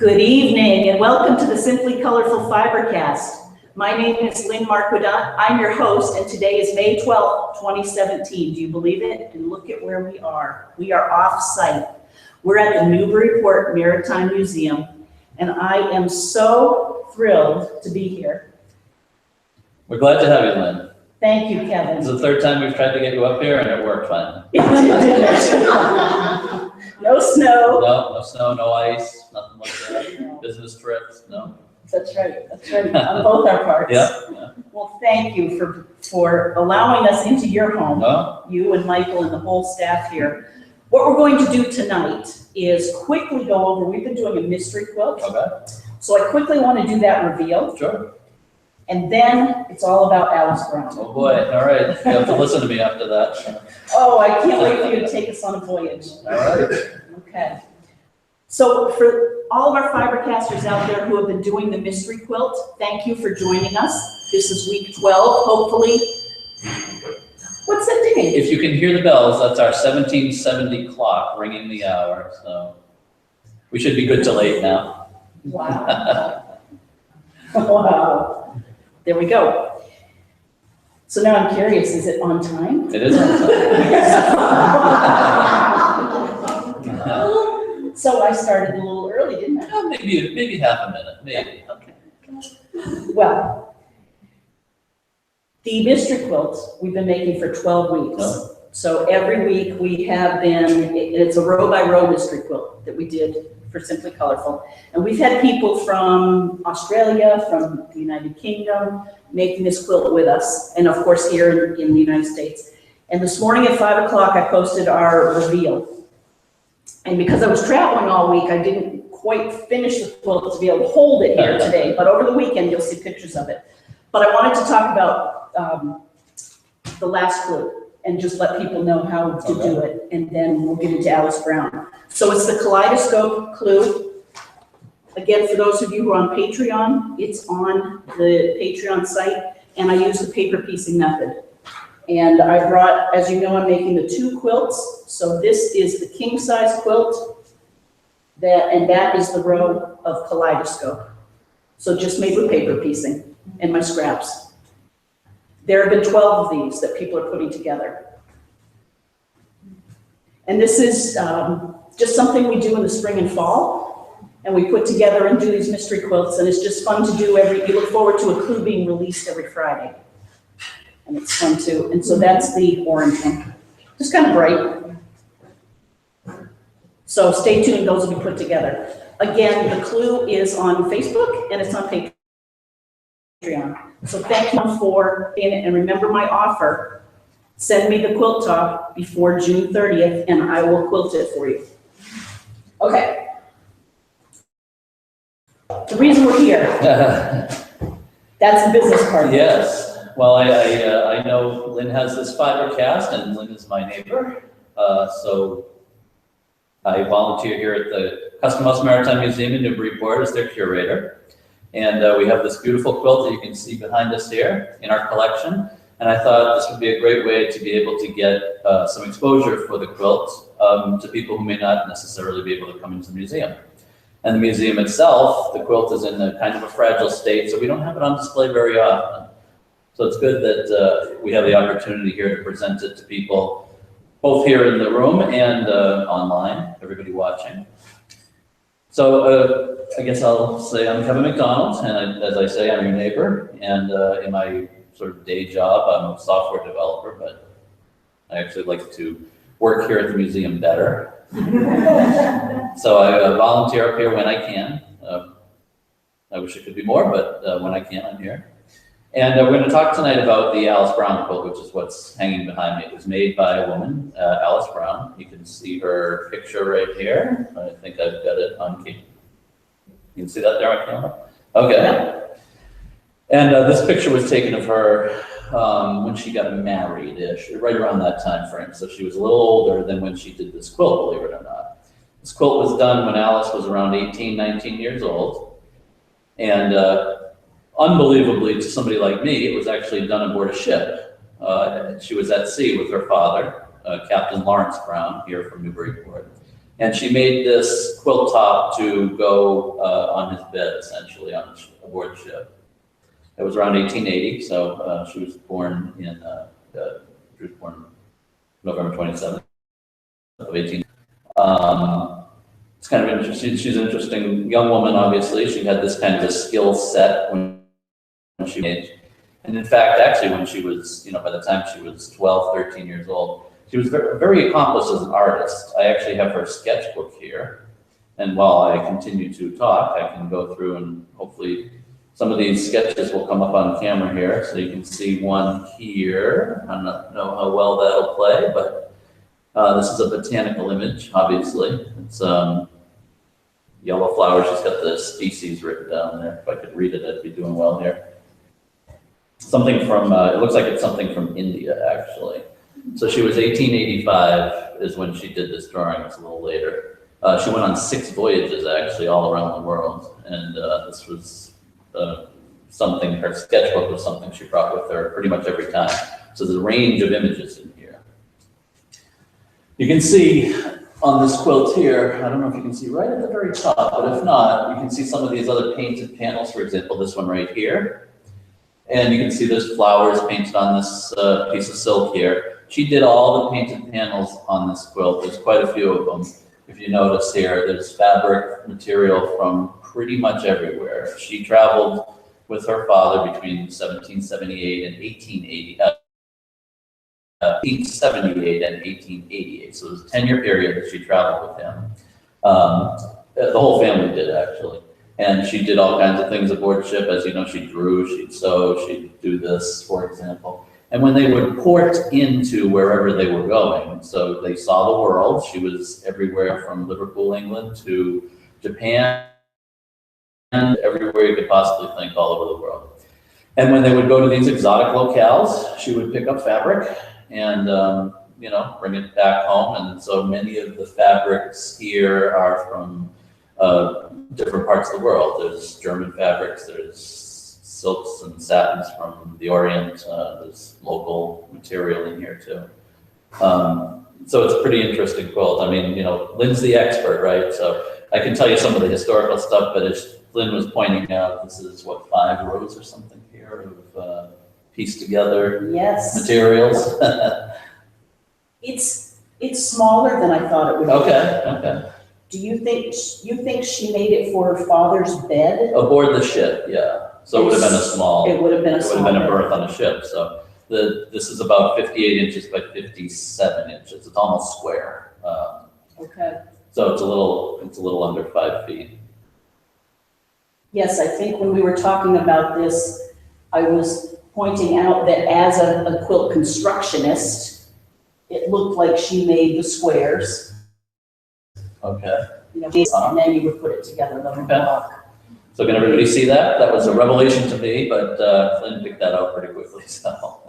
Good evening and welcome to the Simply Colorful FiberCast. My name is Lynn Marquidot. I'm your host and today is May 12th, 2017. Do you believe it? And look at where we are. We are off-site. We're at the Newburyport Maritime Museum and I am so thrilled to be here. We're glad to have you, Lynn. Thank you, Kevin. It's the third time we've tried to get you up here and it worked fine. No snow. No snow, no ice, nothing like that. No. Business trips, no. That's right, on both our parts. Yeah. Well, thank you for allowing us into your home, No? you and Michael and the whole staff here. What we're going to do tonight is quickly go over, we've been doing a mystery quilt. Okay, So I quickly want to do that reveal, sure. and then it's all about Alice Brown. Oh boy, all right. You have to listen to me after that. Oh, I can't wait for you to take us on a voyage. All right. Okay. So for all of our fibercasters out there who have been doing the mystery quilt, thank you for joining us. This is week 12, hopefully. What's that ding? If you can hear the bells, that's our 1770 clock ringing the hour, so we should be good till 8 now. Wow. Wow. There we go. So now I'm curious, is it on time? It is on time. So I started a little early, didn't I? Maybe half a minute, maybe. Okay. Well, the mystery quilt we've been making for 12 weeks. Oh. So every week we have been, it's a row by row mystery quilt that we did for Simply Colorful. And we've had people from Australia, from the United Kingdom, making this quilt with us. And of course here in the United States. And this morning at 5 o'clock, I posted our reveal. And because I was traveling all week, I didn't quite finish the quilt to be able to hold it here today. But over the weekend, you'll see pictures of it. But I wanted to talk about the last quilt and just let people know how to do it. And then we'll get into Alice Brown. So it's the kaleidoscope clue. Again, for those of you who are on Patreon, it's on the Patreon site. And I use the paper piecing method. And I brought, as you know, I'm making the 2 quilts. So this is the king size quilt, and that is the row of kaleidoscope. So just made with paper piecing and my scraps. There have been 12 of these that people are putting together. And this is just something we do in the spring and fall. And we put together and do these mystery quilts, and it's just fun to do you look forward to a clue being released every Friday. And it's fun too. And so that's the orange one. Just kind of bright. So stay tuned, those will be put together. Again, the clue is on Facebook and it's on Patreon. So thank you for being it. And remember my offer. Send me the quilt top before June 30th and I will quilt it for you. Okay. The reason we're here. That's the business part. Yes. Well, I know Lynn has this FiberCast, and Lynn is my neighbor. So I volunteer here at the Custom House Maritime Museum in Newburyport as their curator. And we have this beautiful quilt that you can see behind us here in our collection. And I thought this would be a great way to be able to get some exposure for the quilt to people who may not necessarily be able to come into the museum. And the museum itself, the quilt is in a kind of a fragile state, so we don't have it on display very often. So it's good that we have the opportunity here to present it to people, both here in the room and online, everybody watching. So I guess I'll say I'm Kevin MacDonald, and as I say, I'm your neighbor. And in my sort of day job, I'm a software developer, but I actually like to work here at the museum better. So I volunteer up here when I can. I wish it could be more, but when I can, I'm here. And we're going to talk tonight about the Alice Brown quilt, which is what's hanging behind me. It was made by a woman, Alice Brown. You can see her picture right here. I think I've got it on camera. You can see that there on camera? Okay. And this picture was taken of her when she got married-ish, right around that time frame. So she was a little older than when she did this quilt, believe it or not. This quilt was done when Alice was around 18, 19 years old. And unbelievably, to somebody like me, it was actually done aboard a ship. She was at sea with her father, Captain Lawrence Brown, here from Newburyport. And she made this quilt top to go on his bed, essentially, on aboard ship. It was around 1880, so she was born November 27th of 18. It's kind of interesting. She's an interesting young woman, obviously. She had this kind of a skill set when she made. And in fact, actually, when she was, by the time she was 12, 13 years old, she was very, very accomplished as an artist. I actually have her sketchbook here. And while I continue to talk, I can go through and hopefully some of these sketches will come up on camera here. So you can see one here. I don't know how well that'll play, but this is a botanical image, obviously. It's yellow flowers. She's got the species written down there. If I could read it, I'd be doing well here. Something from, it looks like it's something from India, actually. So she was 1885 is when she did this drawing. It's a little later. She went on 6 voyages, actually, all around the world. And this was something, her sketchbook was something she brought with her pretty much every time. So there's a range of images in here. You can see on this quilt here, I don't know if you can see right at the very top, but if not, you can see some of these other painted panels, for example, this one right here. And you can see there's flowers painted on this piece of silk here. She did all the painted panels on this quilt. There's quite a few of them. If you notice here, there's fabric material from pretty much everywhere. She traveled with her father between 1778 and 1880. 1878 and 1888. So it was a 10-year period that she traveled with him. The whole family did, actually. And she did all kinds of things aboard ship. As you know, she drew, she'd sew, she'd do this, for example. And when they would port into wherever they were going, so they saw the world. She was everywhere from Liverpool, England to Japan, and everywhere you could possibly think all over the world. And when they would go to these exotic locales, she would pick up fabric and bring it back home. And so many of the fabrics here are from different parts of the world. There's German fabrics, there's silks and satins from the Orient, there's local material in here too. So it's a pretty interesting quilt. I mean, Lynn's the expert, right? So I can tell you some of the historical stuff, but as Lynn was pointing out, this is what, 5 rows or something here of pieced together materials. It's smaller than I thought it would be. Okay. Do you think she made it for her father's bed? Aboard the ship, yeah. So it would have been a small. It would have been a small. It would have been a berth on a ship. So this is about 58 inches by 57 inches. It's almost square. Okay. So it's a little under 5 feet. Yes, I think when we were talking about this, I was pointing out that as a quilt constructionist, it looked like she made the squares. Okay. And then you would put it together like a block. So can everybody see that? That was a revelation to me, but Lynn picked that out pretty quickly. So.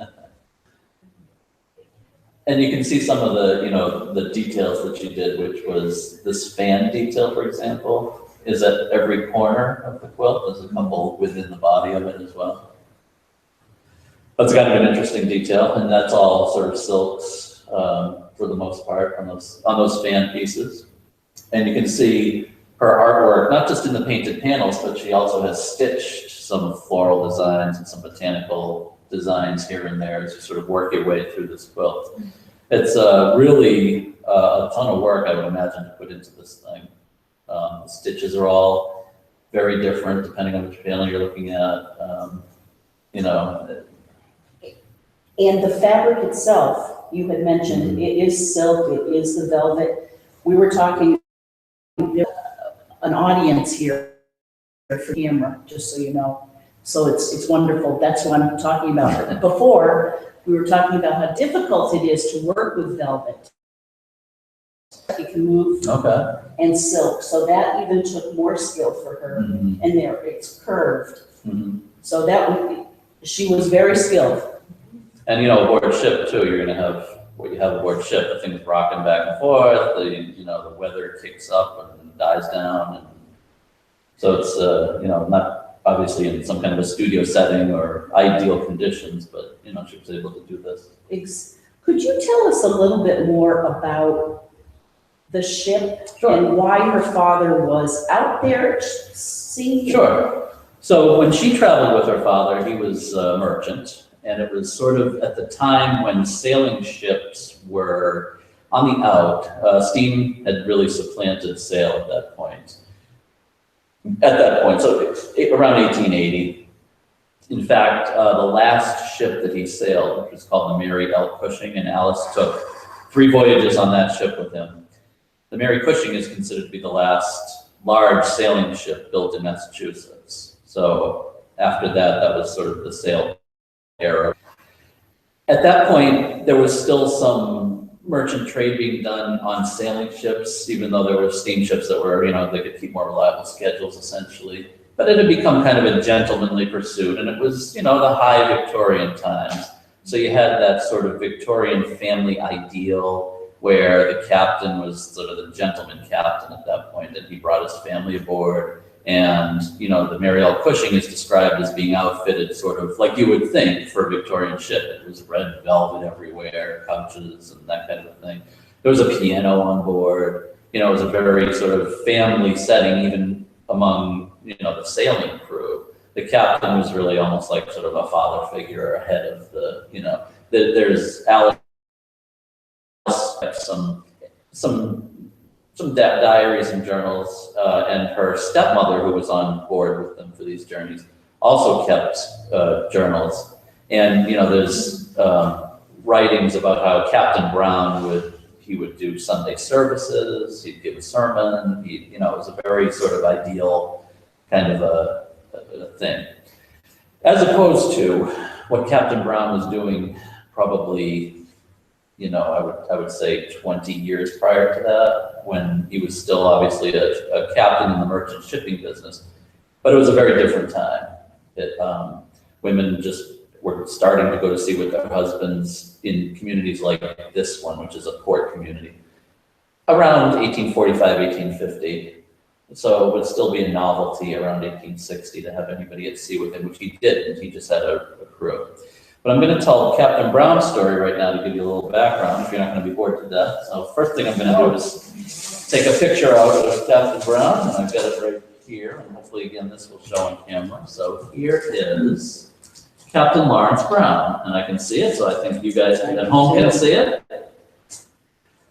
And you can see some of the details that she did, which was this fan detail, for example, is at every corner of the quilt. There's a couple within the body of it as well. That's kind of an interesting detail, and that's all sort of silks for the most part on those fan pieces. And you can see her artwork, not just in the painted panels, but she also has stitched some floral designs and some botanical designs here and there as you sort of work your way through this quilt. It's really a ton of work, I would imagine, to put into this thing. The stitches are all very different depending on which panel you're looking at. And the fabric itself, you had mentioned, it is silk, it is the velvet. We were talking an audience here for camera, just so you know. So it's wonderful. That's what I'm talking about. Before, we were talking about how difficult it is to work with velvet. It can move and silk. So that even took more skill for her. And there, it's curved. So she was very skilled. And aboard ship too, you're going to have what you have aboard ship. The thing's rocking back and forth. The weather kicks up and dies down, and so it's not obviously in some kind of a studio setting or ideal conditions, but she was able to do this. Could you tell us a little bit more about the ship Sure. and why her father was out there at sea? Sure. So when she traveled with her father, he was a merchant, and it was sort of at the time when sailing ships were on the out. Steam had really supplanted sail at that point. So around 1880. In fact, the last ship that he sailed, which was called the Mary L. Cushing, and Alice took 3 voyages on that ship with him. The Mary Cushing is considered to be the last large sailing ship built in Massachusetts. So after that, that was sort of the sail era. At that point, there was still some merchant trade being done on sailing ships, even though there were steamships that were, they could keep more reliable schedules essentially. But it had become kind of a gentlemanly pursuit, and it was, the high Victorian times. So you had that sort of Victorian family ideal where the captain was sort of the gentleman captain at that point, and he brought his family aboard. And, the Mary L. Cushing is described as being outfitted sort of like you would think for a Victorian ship. It was red velvet everywhere, couches and that kind of thing. There was a piano on board. It was a very sort of family setting, even among, the sailing crew. The captain was really almost like sort of a father figure ahead of there's Alice, some diaries and journals, and her stepmother, who was on board with them for these journeys, also kept journals. And there's writings about how Captain Brown would do Sunday services, he'd give a sermon, it was a very sort of ideal kind of a thing. As opposed to what Captain Brown was doing probably, I would say 20 years prior to that, when he was still obviously a captain in the merchant shipping business. But it was a very different time. Women just were starting to go to sea with their husbands in communities like this one, which is a port community, around 1845, 1850. So it would still be a novelty around 1860 to have anybody at sea with him, which he didn't. He just had a crew. But I'm going to tell Captain Brown's story right now to give you a little background if you're not going to be bored to death. So first thing I'm going to do is take a picture out of Captain Brown, and I've got it right here, and hopefully again this will show on camera. So here is Captain Lawrence Brown, and I can see it, so I think you guys at home can see it.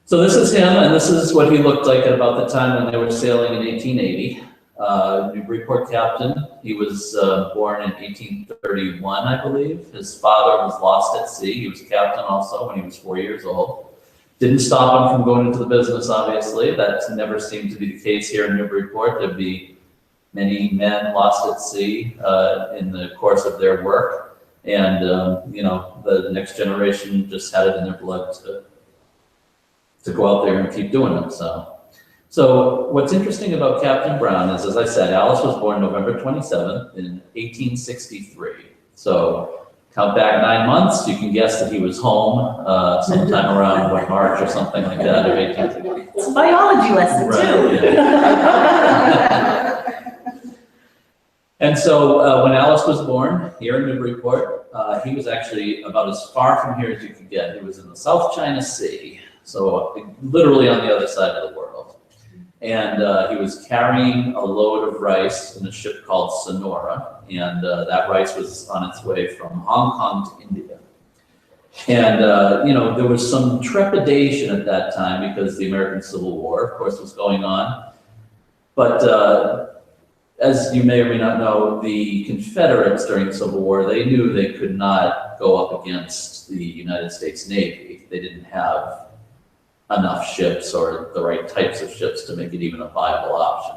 So this is him, and this is what he looked like at about the time when they were sailing in 1880. Newburyport captain. He was born in 1831, I believe. His father was lost at sea. He was captain also when he was 4 years old. Didn't stop him from going into the business, obviously. That never seemed to be the case here in Newburyport. There'd be many men lost at sea in the course of their work. And, the next generation just had it in their blood to go out there and keep doing it. So what's interesting about Captain Brown is, as I said, Alice was born November 27th in 1863. So count back 9 months, you can guess that he was home sometime around March or something like that of 1863. It's a biology lesson too. Yeah. And so when Alice was born here in Newburyport, he was actually about as far from here as you could get. He was in the South China Sea, so literally on the other side of the world. And he was carrying a load of rice in a ship called Sonora, and that rice was on its way from Hong Kong to India. And, there was some trepidation at that time because the American Civil War, of course, was going on. But as you may or may not know, the Confederates during the Civil War, they knew they could not go up against the United States Navy. They didn't have enough ships or the right types of ships to make it even a viable option.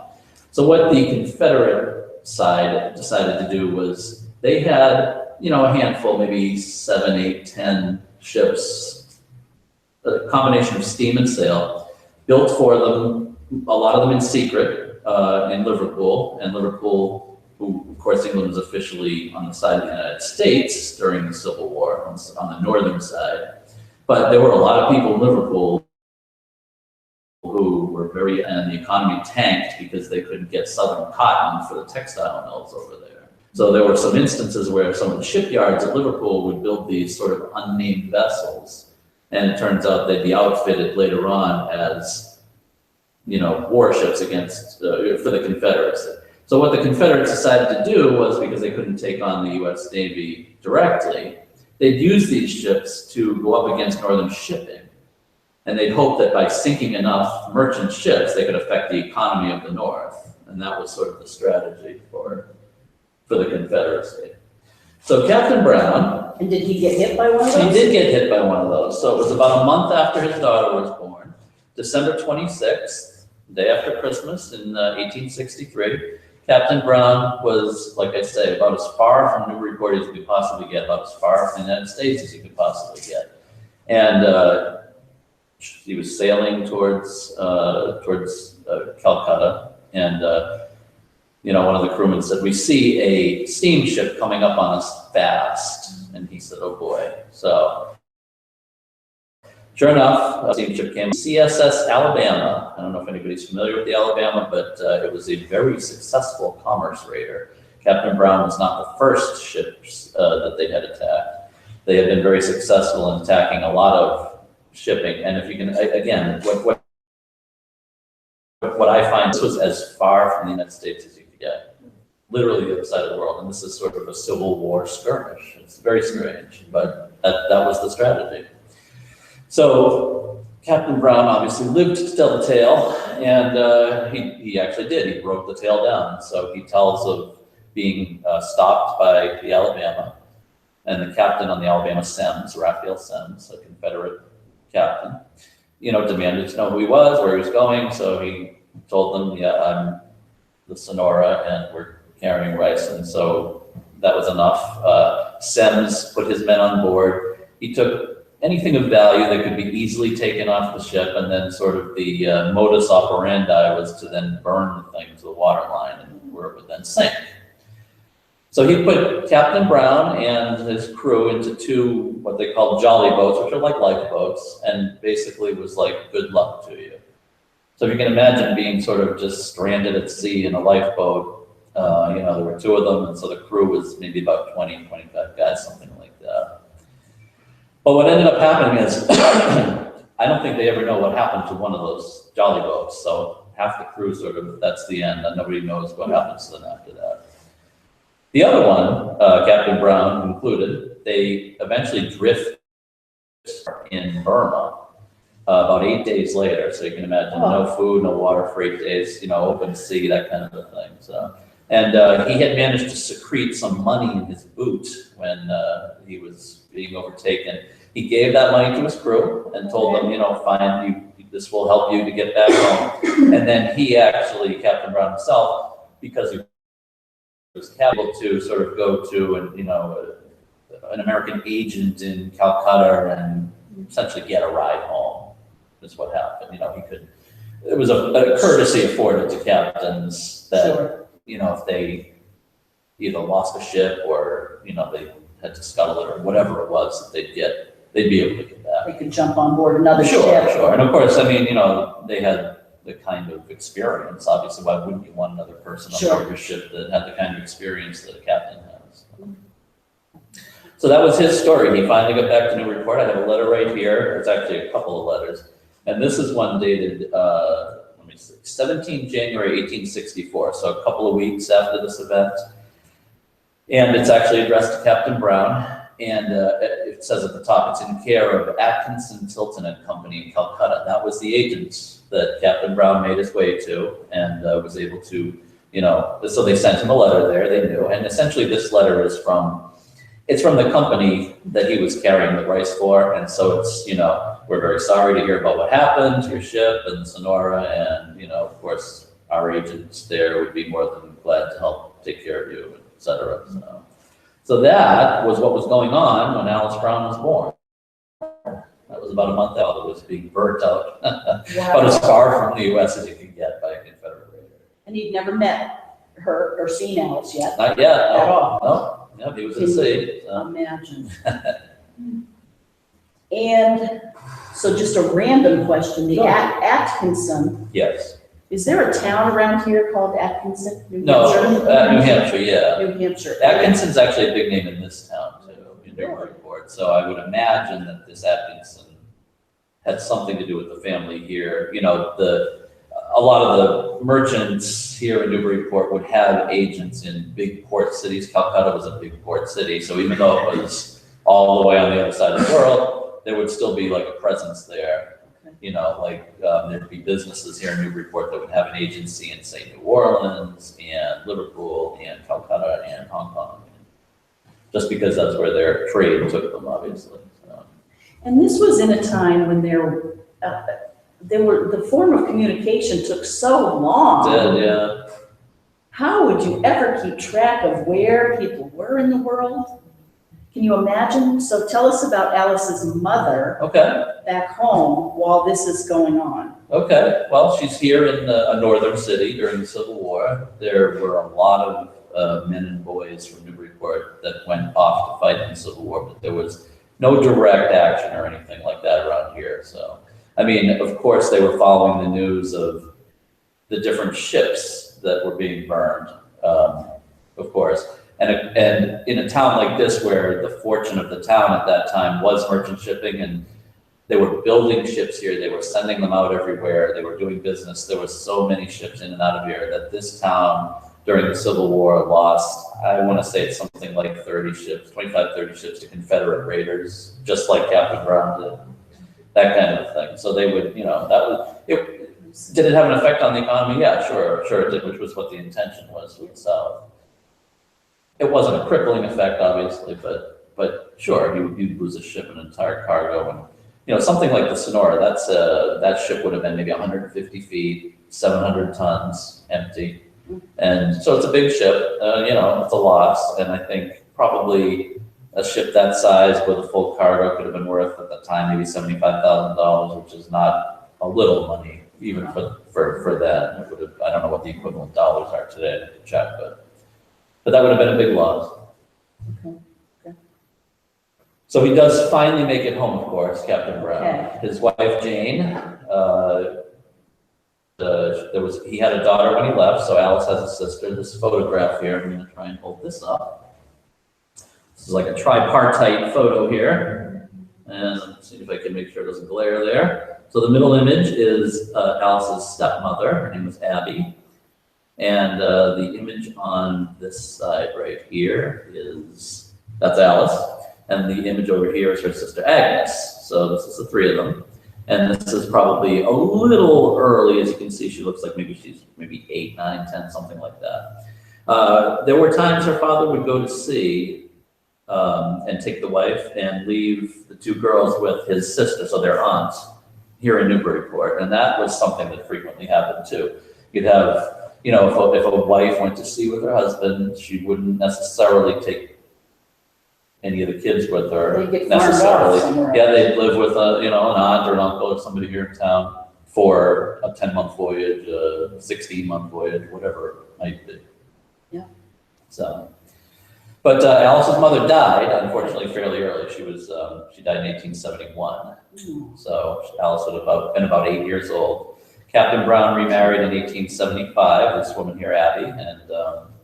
So what the Confederate side decided to do was they had, a handful, maybe 7, 8, 10 ships, a combination of steam and sail, built for them, a lot of them in secret in Liverpool. And Liverpool, who of course England was officially on the side of the United States during the Civil War, on the northern side. But there were a lot of people in Liverpool who were and the economy tanked because they couldn't get southern cotton for the textile mills over there. So there were some instances where some of the shipyards at Liverpool would build these sort of unnamed vessels, and it turns out they'd be outfitted later on as warships against, for the Confederacy. So what the Confederates decided to do was, because they couldn't take on the US Navy directly, they'd use these ships to go up against Northern shipping. And they'd hope that by sinking enough merchant ships, they could affect the economy of the North. And that was sort of the strategy for the Confederacy. So Captain Brown. And did he get hit by one of those? He did get hit by one of those. So it was about a month after his daughter was born, December 26th, day after Christmas in 1863. Captain Brown was, like I say, about as far from Newburyport as you could possibly get, about as far from the United States as you could possibly get. And he was sailing towards Calcutta, and one of the crewmen said, "We see a steamship coming up on us fast," and he said, "Oh boy!" So, sure enough, a steamship came, CSS Alabama. I don't know if anybody's familiar with the Alabama, but it was a very successful commerce raider. Captain Brown was not the first ships that they had attacked. They had been very successful in attacking a lot of shipping, and if you can, again, what I find, this was as far from the United States as you could get, literally the other side of the world, and this is sort of a Civil War skirmish. It's very strange, but that was the strategy. So Captain Brown obviously lived to tell the tale, and he actually did. He broke the tale down. So he tells of being stopped by the Alabama, and the captain on the Alabama, Semmes, Raphael Semmes, a Confederate captain, demanded to know who he was, where he was going. So he told them, "Yeah, I'm the Sonora, and we're carrying rice." And so that was enough. Semmes put his men on board. He took anything of value that could be easily taken off the ship, and then sort of the modus operandi was to then burn the thing to the waterline, and where it would then sink. So he put Captain Brown and his crew into two, what they call jolly boats, which are like lifeboats, and basically was like, "Good luck to you." So if you can imagine being sort of just stranded at sea in a lifeboat, there were two of them, and so the crew was maybe about 20, 25 guys, something like that. But what ended up happening is, I don't think they ever know what happened to one of those jolly boats. So half the crew sort of, that's the end, and nobody knows what happens to them after that. The other one, Captain Brown included, they eventually drift in Burma about 8 days later. So you can imagine no food, no water for 8 days, open sea, that kind of a thing. So, and he had managed to secrete some money in his boot when he was being overtaken. He gave that money to his crew and told them, fine, this will help you to get back home. And then he actually, Captain Brown himself, because he was able to sort of go to an American agent in Calcutta and essentially get a ride home, is what happened. He could, it was a courtesy afforded to captains that, Sure. If they either lost a ship or, they had to scuttle it or whatever it was that they'd be able to get back. They could jump on board another ship. Sure. And of course, they had the kind of experience. Obviously, why wouldn't you want another person on board your ship that had the kind of experience that a captain has? So that was his story. He finally got back to Newburyport. I have a letter right here. It's actually a couple of letters. And this is one dated, 17 January 1864, so a couple of weeks after this event. And it's actually addressed to Captain Brown. And it says at the top, it's in care of Atkinson, Tilton and Company in Calcutta. That was the agent that Captain Brown made his way to and was able to, so they sent him a letter there, they knew. And essentially this letter is from the company that he was carrying the rice for. And so it's, we're very sorry to hear about what happened to your ship and Sonora. And, of course, our agents there would be more than glad to help take care of you, et cetera. So that was what was going on when Alice Brown was born. That was about a month out. It was being burnt out, about as far from the U.S. as you could get by a Confederate raider. And he'd never met her or seen Alice yet? Not yet, no. At all? No, he was at sea. Imagine. And so just a random question, the Atkinson. Yes. Is there a town around here called Atkinson? No, New Hampshire, yeah. New Hampshire. Atkinson's actually a big name in this town too, in Newburyport. So I would imagine that this Atkinson had something to do with the family here. a lot of the merchants here in Newburyport would have agents in big port cities. Calcutta was a big port city, so even though it was all the way on the other side of the world, there would still be like a presence there. You know, like there'd be businesses here in Newburyport that would have an agency in, say, New Orleans and Liverpool and Calcutta and Hong Kong, just because that's where their trade took them, obviously. So. And this was in a time when the form of communication took so long. It did, yeah. How would you ever keep track of where people were in the world? Can you imagine? So tell us about Alice's mother. Okay. Back home while this is going on. Okay, well, she's here in a northern city during the Civil War. There were a lot of men and boys from Newburyport that went off to fight in the Civil War, but there was no direct action or anything like that around here. So, I mean, of course, they were following the news of the different ships that were being burned, of course. And in a town like this, where the fortune of the town at that time was merchant shipping, and they were building ships here, they were sending them out everywhere, they were doing business. There were so many ships in and out of here that this town during the Civil War lost, I want to say it's something like 30 ships, 25, 30 ships to Confederate raiders, just like Captain Brown did, that kind of thing. So they would, you know, did it have an effect on the economy? Yeah, sure it did, which was what the intention was with the South. It wasn't a crippling effect, obviously, but sure, you'd lose a ship, an entire cargo, and you know, something like the Sonora, that ship would have been maybe 150 feet, 700 tons empty. And so it's a big ship, you know, it's a loss. And I think probably a ship that size with a full cargo could have been worth at the time maybe $75,000, which is not a little money, even for that. It would have, I don't know what the equivalent dollars are today to check, but that would have been a big loss. Okay. So he does finally make it home, of course, Captain Brown. Okay. His wife, Jane, he had a daughter when he left, so Alice has a sister. This photograph here, I'm gonna try and hold this up. This is like a tripartite photo here. And let's see if I can make sure it doesn't glare there. So the middle image is Alice's stepmother, her name was Abby. And the image on this side right here that's Alice. And the image over here is her sister Agnes. So this is the three of them. And this is probably a little early. As you can see, she looks like she's 8, 9, 10, something like that. There were times her father would go to sea and take the wife and leave the two girls with his sister, so their aunts, here in Newburyport. And that was something that frequently happened too. You'd have, you know, if a wife went to sea with her husband, she wouldn't necessarily take any of the kids with her necessarily. Yeah, they'd live with an aunt or an uncle or somebody here in town for a 10-month voyage, a 16-month voyage, whatever it might be. Yeah. So, but Alice's mother died, unfortunately, fairly early. She died in 1871. So Alice would have been about 8 years old. Captain Brown remarried in 1875, this woman here, Abby, and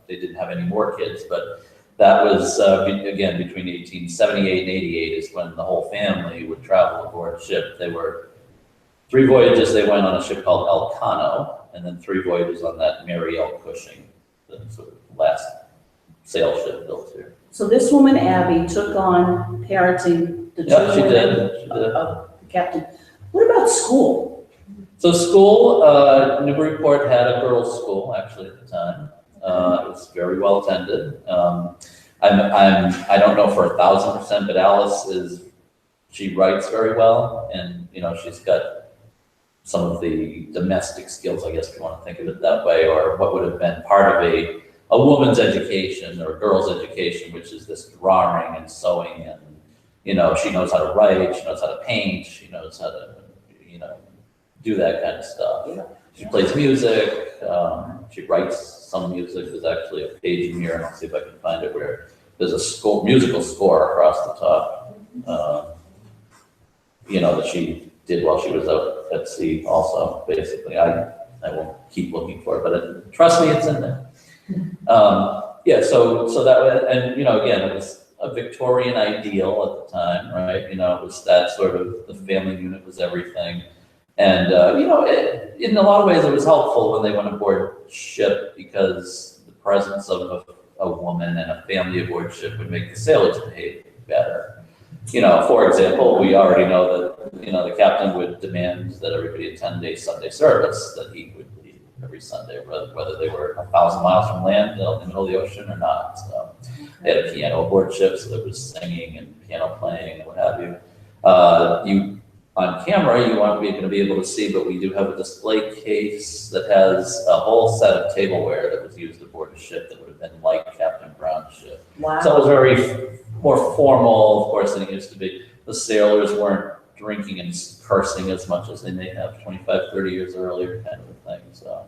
they didn't have any more kids, but that was, again, between 1878 and 88 is when the whole family would travel aboard a ship. They were 3 voyages they went on a ship called Elcano, and then 3 voyages on that Mary L. Cushing, the sort of last sail ship built here. So this woman, Abby, took on parenting the children. She did. Of the captain. What about school? So school, Newburyport had a girls' school, actually, at the time. It was very well attended. I don't know for 1,000%, but Alice she writes very well, and you know, she's got some of the domestic skills, I guess, if you want to think of it that way, or what would have been part of a woman's education or a girl's education, which is this drawing and sewing, and you know, she knows how to write, she knows how to paint, she knows how to, you know, do that kind of stuff. Yeah. She plays music, she writes some music. There's actually a page in here, and I'll see if I can find it, where there's a musical score across the top, you know, that she did while she was out at sea also, basically. I won't keep looking for it, but trust me, it's in there. Yeah, so that, and you know, again, it was a Victorian ideal at the time, right? You know, it was that sort of, the family unit was everything. And, you know, in a lot of ways, it was helpful when they went aboard ship because the presence of a woman and a family aboard ship would make the sailors behave better. You know, for example, we already know that, you know, the captain would demand that everybody attend a Sunday service, that he would lead every Sunday, whether they were 1,000 miles from land in the middle of the ocean or not. So they had a piano aboard ship, so there was singing and piano playing and what have you. On camera, you aren't going to be able to see, but we do have a display case that has a whole set of tableware that was used aboard a ship that would have been like Captain Brown's ship. Wow. So it was very more formal, of course, than it used to be. The sailors weren't drinking and cursing as much as they may have 25, 30 years earlier, kind of a thing. So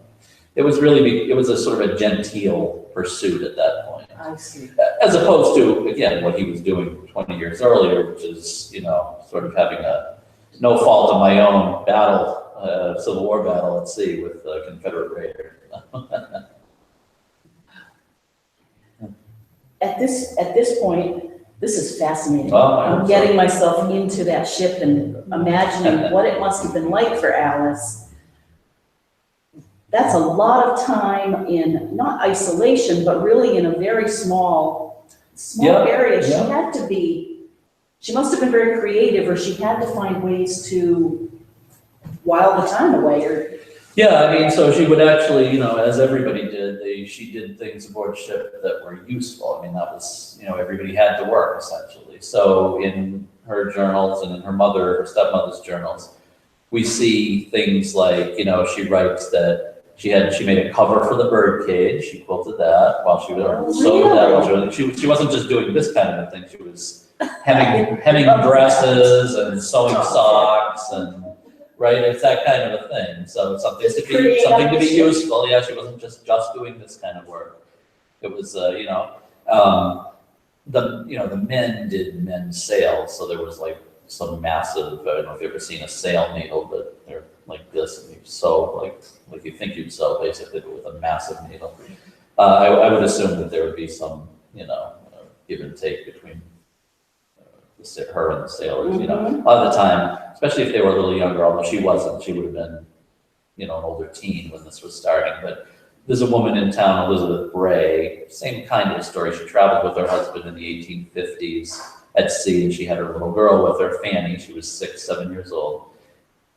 it was really, it was a sort of a genteel pursuit at that point. I see. As opposed to, again, what he was doing 20 years earlier, which is, you know, sort of having a no fault of my own battle, Civil War battle at sea with the Confederate raider. At this point, this is fascinating. Oh, I'm getting myself into that ship and imagining what it must have been like for Alice. That's a lot of time in, not isolation, but really in a very small area. She must have been very creative, or she had to find ways to while the time away. Or yeah, I mean, so she would actually, you know, as everybody did, she did things aboard ship that were useful. I mean, that was, you know, everybody had to work essentially. So in her journals and in her stepmother's journals, we see things like, you know, she writes that she made a cover for the bird cage. She quilted that while she was sewed that while she wasn't just doing this kind of a thing. She was hemming dresses and sewing socks and right. It's that kind of a thing. So something to be useful. Yeah, she wasn't just doing this kind of work. It was you know, the men did men's sails. So there was like some massive. I don't know if you've ever seen a sail needle, but they're like this, and you sew like you think you'd sew, basically, but with a massive needle. I would assume that there would be some, you know, give and take between her and the sailors. You know, a lot of the time, especially if they were a little younger, although she wasn't, she would have been, you know, an older teen when this was starting. But there's a woman in town, Elizabeth Bray, same kind of story. She traveled with her husband in the 1850s at sea, and she had her little girl with her, Fanny. She was 6, 7 years old.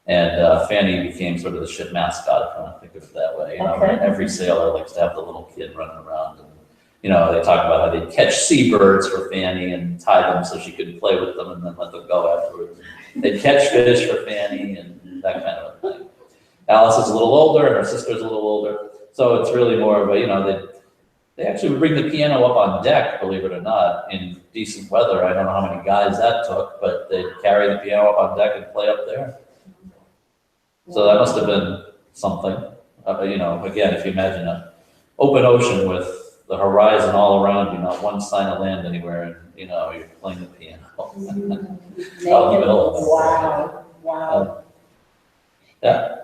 And Fanny became sort of the ship mascot, if you want to think of it that way. You know, every sailor likes to have the little kid running around. And, you know, they talk about how they'd catch seabirds for Fanny and tie them so she could play with them and then let them go afterwards. They'd catch fish for Fanny and that kind of a thing. Alice is a little older and her sister's a little older. So it's really more of a, you know, they actually would bring the piano up on deck, believe it or not, in decent weather. I don't know how many guys that took, but they'd carry the piano up on deck and play up there. So that must have been something. You know, again, if you imagine an open ocean with the horizon all around you, not one sign of land anywhere, and you know, you're playing the piano. Wow. Yeah.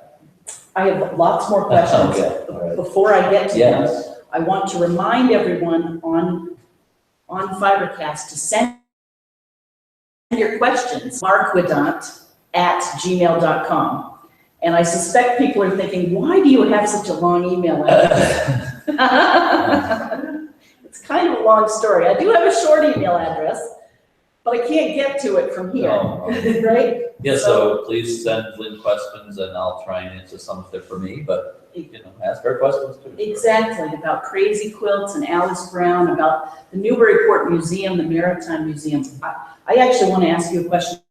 I have lots more questions. Okay. Right. Before I get to them, I want to remind everyone on FiberCast to send your questions, marquidant@gmail.com. And I suspect people are thinking, why do you have such a long email address? It's kind of a long story. I do have a short email address, but I can't get to it from here, right? Yeah, so please send Lynn questions and I'll try and answer some if they're for me, but you know, ask her questions too. Exactly, about crazy quilts and Alice Brown, about the Newburyport Museum, the Maritime Museum. I actually want to ask you a question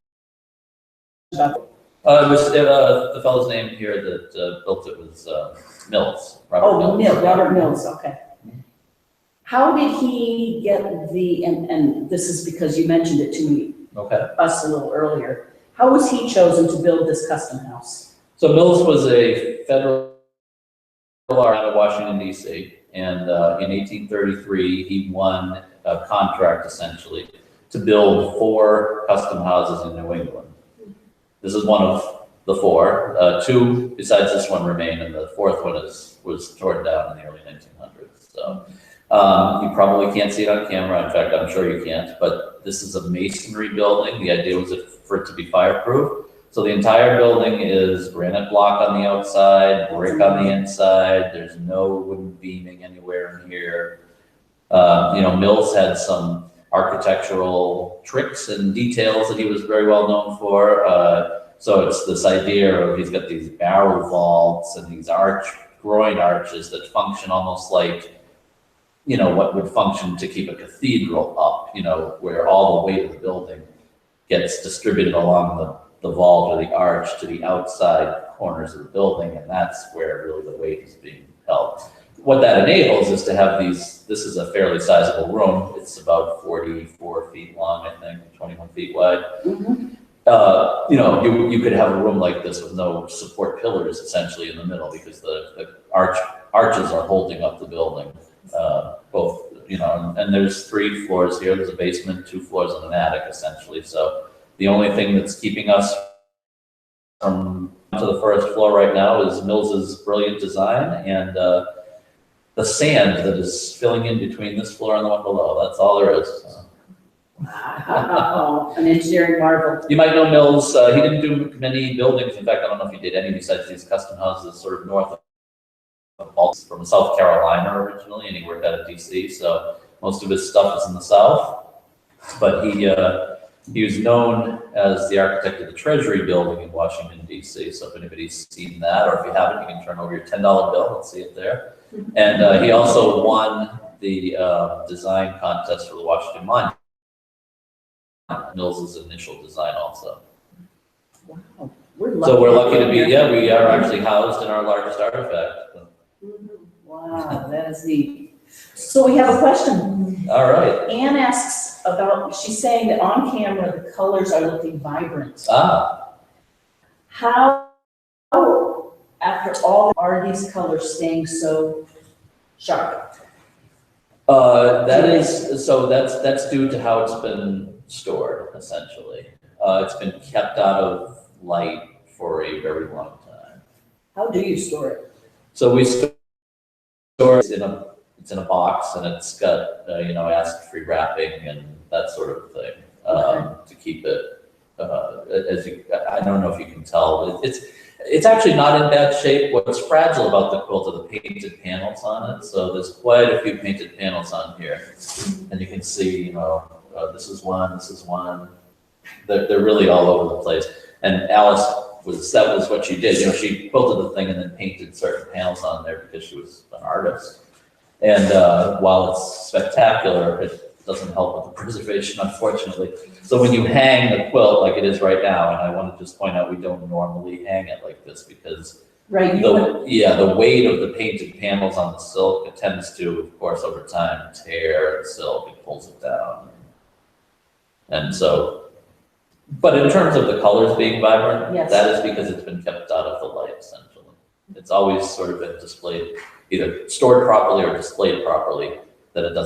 about It was the fellow's name here that built it was Mills. Robert Mills, okay. How did he get and this is because you mentioned it to me, us a little earlier. How was he chosen to build this custom house? So Mills was a federal out of Washington, D.C. And in 1833, he won a contract essentially to build 4 custom houses in New England. This is one of the 4. 2 besides this one remain, and the 4th one was torn down in the early 1900s. So you probably can't see it on camera. In fact, I'm sure you can't. But this is a masonry building. The idea was for it to be fireproof. So the entire building is granite block on the outside, brick on the inside. There's no wooden beaming anywhere in here. Mills had some architectural tricks and details that he was very well known for. So it's this idea of he's got these barrel vaults and these groin arches that function almost like, what would function to keep a cathedral up, where all the weight of the building gets distributed along the vault or the arch to the outside corners of the building, and that's where really the weight is being held. What that enables is to have this is a fairly sizable room. It's about 44 feet long, I think, 21 feet wide. Mhm. You could have a room like this with no support pillars essentially in the middle because the arches are holding up the building. And there's 3 floors here. There's a basement, 2 floors, and an attic essentially. So the only thing that's keeping us from to the first floor right now is Mills's brilliant design and the sand that is filling in between this floor and the one below. That's all there is. Wow, an engineering marvel. You might know Mills. He didn't do many buildings. In fact, I don't know if he did any besides these custom houses sort of north of Baltimore, from South Carolina originally, and he worked out of DC. So most of his stuff is in the South. But he was known as the architect of the Treasury Building in Washington, D.C. So if anybody's seen that, or if you haven't, you can turn over your $10 bill and see it there. And he also won the design contest for the Washington Monument. Mills's initial design also. Wow. We're lucky to be, we are actually housed in our largest artifact. Wow, that is neat. So we have a question. All right. Anne asks she's saying that on camera, the colors are looking vibrant. How, after all, are these colors staying so sharp? That's due to how it's been stored, essentially. It's been kept out of light for a very long time. How do you store it? So we store it it's in a box, and it's got acid-free wrapping and that sort of thing to keep it. I don't know if you can tell. It's actually not in bad shape. What's fragile about the quilt are the painted panels on it. So there's quite a few painted panels on here, and you can see, this is one, this is one. They're really all over the place. And Alice that was what she did. She quilted the thing and then painted certain panels on there because she was an artist. And while it's spectacular, it doesn't help with the preservation, unfortunately. So when you hang the quilt like it is right now, and I want to just point out we don't normally hang it like this because the weight of the painted panels on the silk, it tends to, of course, over time tear the silk, it pulls it down. And so, but in terms of the colors being vibrant, yes, that is because it's been kept out of the light, essentially. It's always sort of been displayed, either stored properly or displayed properly, that it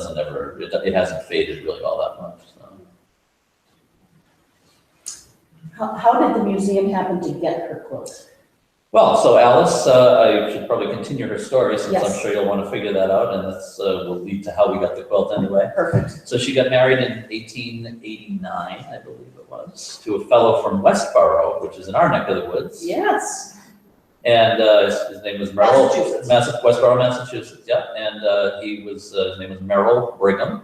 hasn't faded really all that much. So. How did the museum happen to get her quilt? Well, so Alice, I should probably continue her story since Yes. I'm sure you'll want to figure that out, and this will lead to how we got the quilt anyway. Perfect. So she got married in 1889, I believe it was, to a fellow from Westboro, which is in our neck of the woods. Yes. And his name was Merrill. Massachusetts. Westboro, Massachusetts, yeah. And his name was Merrill Brigham.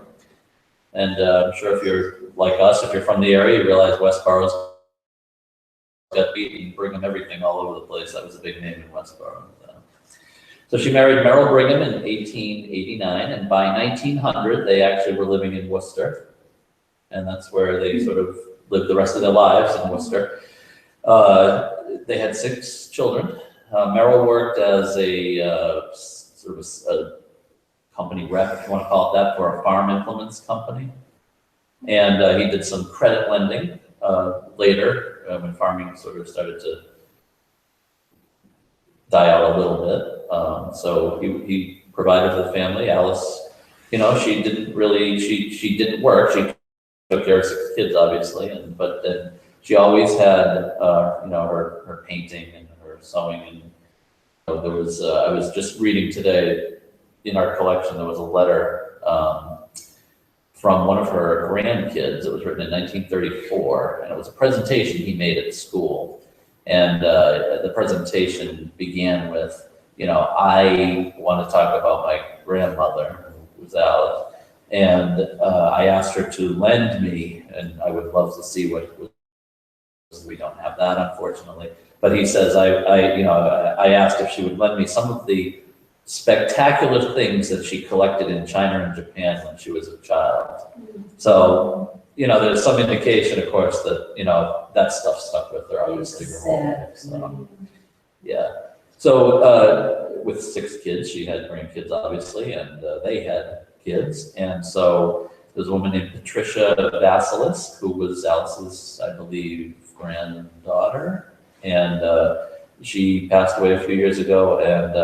And I'm sure if you're like us, if you're from the area, you realize Westboro's got beaten, Brigham everything all over the place. That was a big name in Westboro. So she married Merrill Brigham in 1889, and by 1900, they actually were living in Worcester. And that's where they sort of lived the rest of their lives, in Worcester. They had 6 children. Merrill worked as a sort of a company rep, if you want to call it that, for a farm implements company. And he did some credit lending later when farming sort of started to die out a little bit. So he provided for the family. Alice, she didn't really, she didn't work. She took care of 6 kids, obviously, but then she always had, her painting and her sewing. And there was, I was just reading today in our collection, there was a letter from one of her grandkids. It was written in 1934, and it was a presentation he made at school. And the presentation began with, I want to talk about my grandmother, who was Alice. And I asked her to lend me, and I would love to see what we don't have that, unfortunately. But he says, I asked if she would lend me some of the spectacular things that she collected in China and Japan when she was a child. So, there's some indication, of course, that, that stuff stuck with her, obviously. Her whole life, so, yeah. So, with 6 kids, she had grandkids, obviously, and they had kids. And so there's a woman named Patricia Vasilis, who was Alice's, I believe, granddaughter. And she passed away a few years ago. And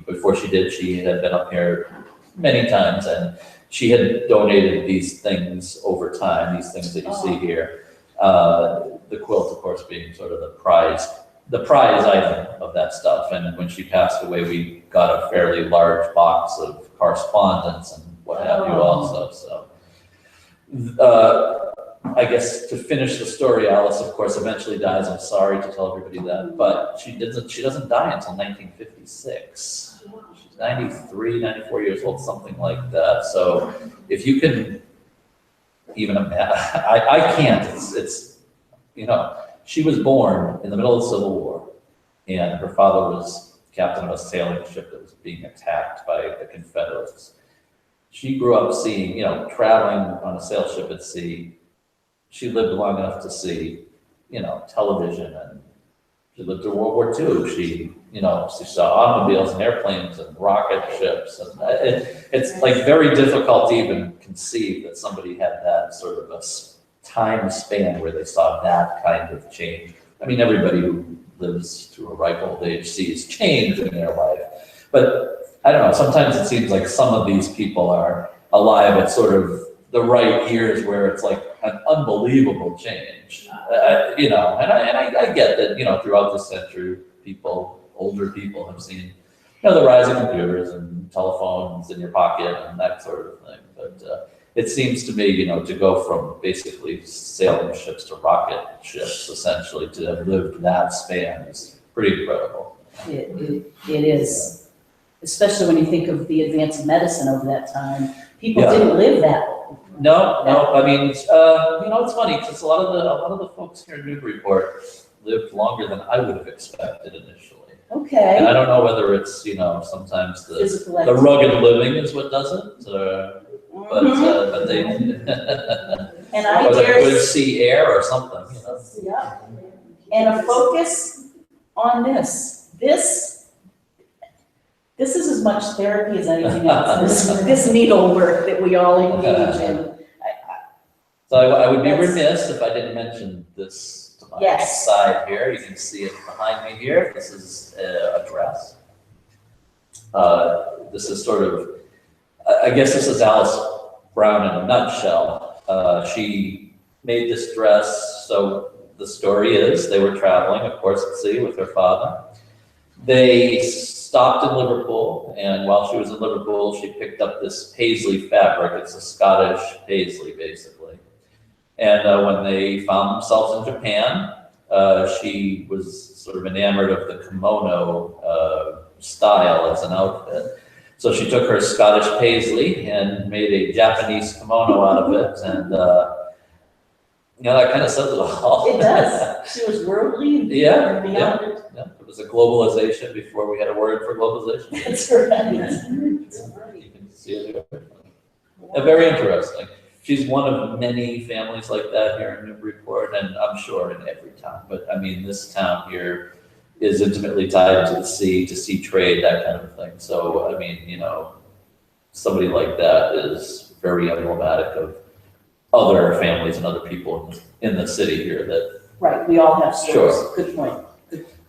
before she did, she had been up here many times, and she had donated these things over time, these things that you see here. The quilt, of course, being sort of the prize item of that stuff. And when she passed away, we got a fairly large box of correspondence and what have you also. So I guess to finish the story, Alice, of course, eventually dies. I'm sorry to tell everybody that, but she doesn't die until 1956. She's 93, 94 years old, something like that. So if you can even imagine, I can't, it's she was born in the middle of the Civil War, and her father was captain of a sailing ship that was being attacked by the Confederates. She grew up seeing, traveling on a sail ship at sea. She lived long enough to see, television, and she lived through World War II. She saw automobiles and airplanes and rocket ships. And it's like very difficult to even conceive that somebody had that sort of a time span where they saw that kind of change. I mean, everybody who lives through a ripe old age sees change in their life. But I don't know, sometimes it seems like some of these people are alive at sort of the right years where it's like an unbelievable change. And I get that, throughout the century, older people have seen, the rise of computers and telephones in your pocket and that sort of thing. But it seems to me, to go from basically sailing ships to rocket ships, essentially, to have lived that span is pretty incredible. It is, especially when you think of the advance of medicine over that time. People didn't live that long. No. I mean, it's funny because a lot of the folks here in Newburyport lived longer than I would have expected initially. Okay. And I don't know whether it's sometimes the rugged living is what does it. But they and I or the dare good sea air or something. Yeah. And a focus on this. This is as much therapy as anything else. This needlework that we all engage in. So I would be remiss if I didn't mention this to my side here. You can see it behind me here. This is a dress. This is sort of, I guess this is Alice Brown in a nutshell. She made this dress, so the story is they were traveling, of course, at sea with her father. They stopped in Liverpool, and while she was in Liverpool, she picked up this paisley fabric. It's a Scottish paisley, basically. And when they found themselves in Japan, she was sort of enamored of the kimono style as an outfit. So she took her Scottish paisley and made a Japanese kimono out of it, and that kind of says it all. It does. She was worldly and beyond it. Yeah. It was a globalization before we had a word for globalization. That's right. You can see it here. Very interesting. She's one of many families like that here in Newburyport, and I'm sure in every town. But I mean, this town here is intimately tied to the sea trade, that kind of thing. So, I mean, somebody like that is very emblematic of other families and other people in the city here that. Right, we all have stories. Sure. Good point.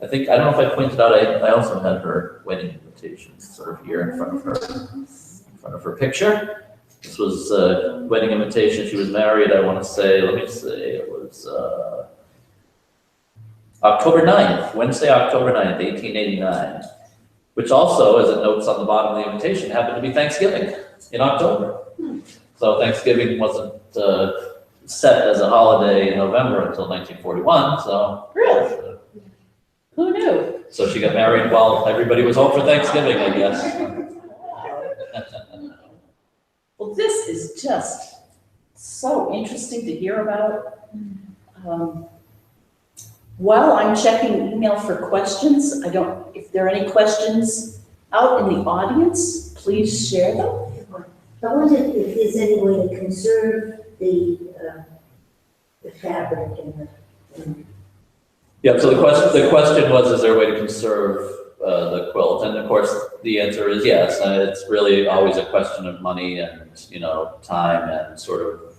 I don't know if I pointed out, I also had her wedding invitation sort of here in front of her picture. This was a wedding invitation. She was married, I want to say, it was October 9th, Wednesday, October 9th, 1889, which also, as it notes on the bottom of the invitation, happened to be Thanksgiving in October. So Thanksgiving wasn't, set as a holiday in November until 1941, so. Really? Who knew? So she got married while everybody was home for Thanksgiving, I guess. Well, this is just so interesting to hear about. While I'm checking email for questions, if there are any questions out in the audience, please share them. I wondered if there's any way to conserve the fabric and Yeah, so the question was, is there a way to conserve the quilt? And of course, the answer is yes. And it's really always a question of money and, time and sort of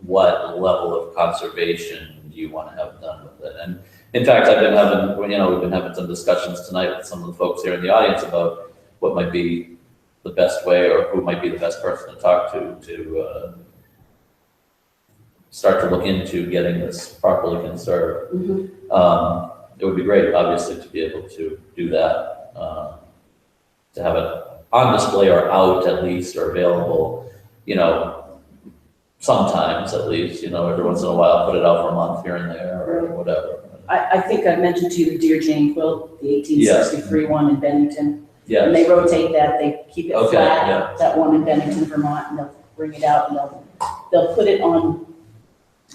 what level of conservation do you want to have done with it. And in fact, we've been having some discussions tonight with some of the folks here in the audience about what might be the best way or who might be the best person to talk to start to look into getting this properly conserved. It would be great, obviously, to be able to do that, to have it on display or out at least, or available, sometimes at least, every once in a while, put it out for a month here and there or whatever. I think I mentioned to you the Dear Jane quilt, the 1863 one in Bennington. Yeah. And they rotate that, they keep it Okay, flat, yeah. that one in Bennington, Vermont, and they'll bring it out and they'll put it on.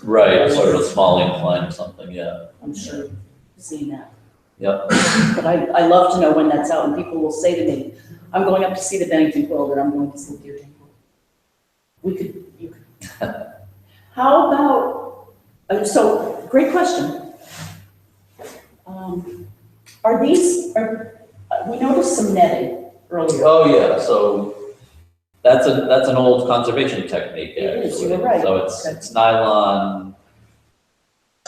Right, sort of a small incline or something, yeah. I'm sure you've seen that. Yep. But I love to know when that's out, and people will say to me, I'm going up to see the Bennington quilt, or I'm going to see the Dear Jane quilt. You could. How about, so, great question. We noticed some netting earlier. Oh, yeah, so that's an old conservation technique, actually. It is, you're right. So it's nylon,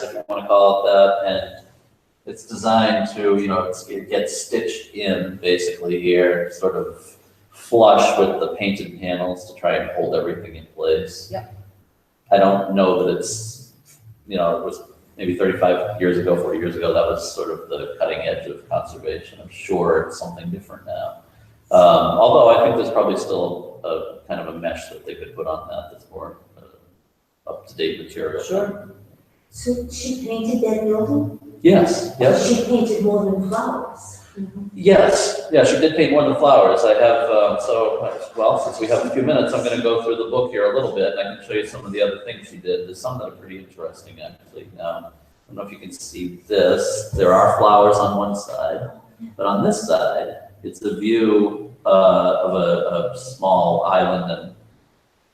if you want to call it that, and it's designed to, it gets stitched in basically here, sort of flush with the painted panels to try and hold everything in place. Yep. I don't know that it's, it was maybe 35 years ago, 40 years ago, that was sort of the cutting edge of conservation. I'm sure it's something different now. Although I think there's probably still a kind of a mesh that they could put on that's more up-to-date material. Sure. So she painted that building? Yes, yes. She painted more than flowers. Yes, yeah, she did paint more than flowers. I have, since we have a few minutes, I'm gonna go through the book here a little bit, and I can show you some of the other things she did. There's some that are pretty interesting, actually. Now, I don't know if you can see this. There are flowers on one side, but on this side, it's the view of a small island and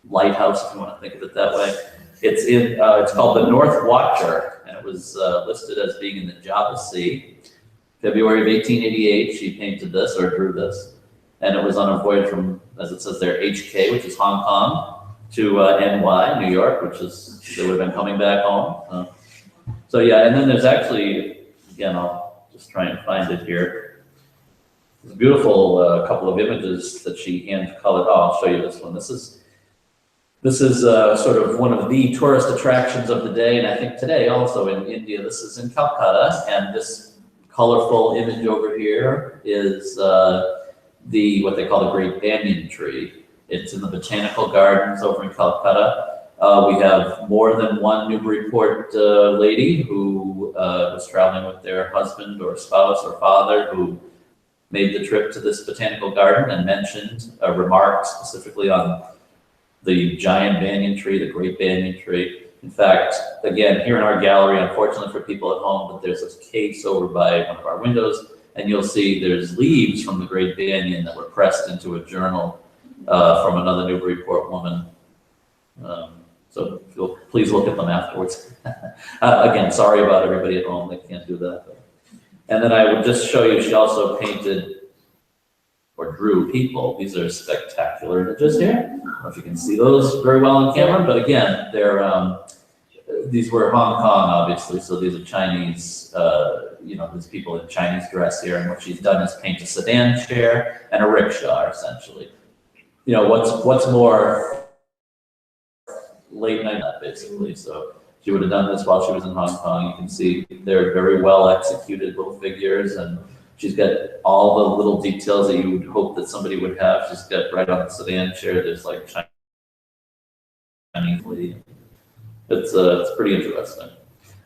lighthouse, if you want to think of it that way. It's called the North Watcher, and it was listed as being in the Java Sea. February of 1888, she painted this or drew this, and it was on a voyage from, as it says there, HK, which is Hong Kong, to NY, New York, which is, they would have been coming back home. So yeah, and then there's actually, again, I'll just try and find it here. There's a beautiful couple of images that she hand colored. Oh, I'll show you this one. This is sort of one of the tourist attractions of the day, and I think today also in India. This is in Calcutta, and this colorful image over here is what they call the Great Banyan Tree. It's in the botanical gardens over in Calcutta. We have more than one Newburyport lady who was traveling with their husband or spouse or father who made the trip to this botanical garden and mentioned, remarked specifically on the giant banyan tree, the Great Banyan Tree. In fact, again, here in our gallery, unfortunately for people at home, but there's this case over by one of our windows, and you'll see there's leaves from the Great Banyan that were pressed into a journal from another Newburyport woman. So please look at them afterwards. Again, sorry about everybody at home that can't do that. And then I would just show you, she also painted or drew people. These are spectacular images here. I don't know if you can see those very well on camera, but again, these were Hong Kong, obviously, so these are Chinese, there's people in Chinese dress here, and what she's done is paint a sedan chair and a rickshaw, essentially. What's more late night, basically, so she would have done this while she was in Hong Kong. You can see they're very well executed little figures, and she's got all the little details that you would hope that somebody would have. She's got right on the sedan chair, there's like Chinese lady. It's pretty interesting.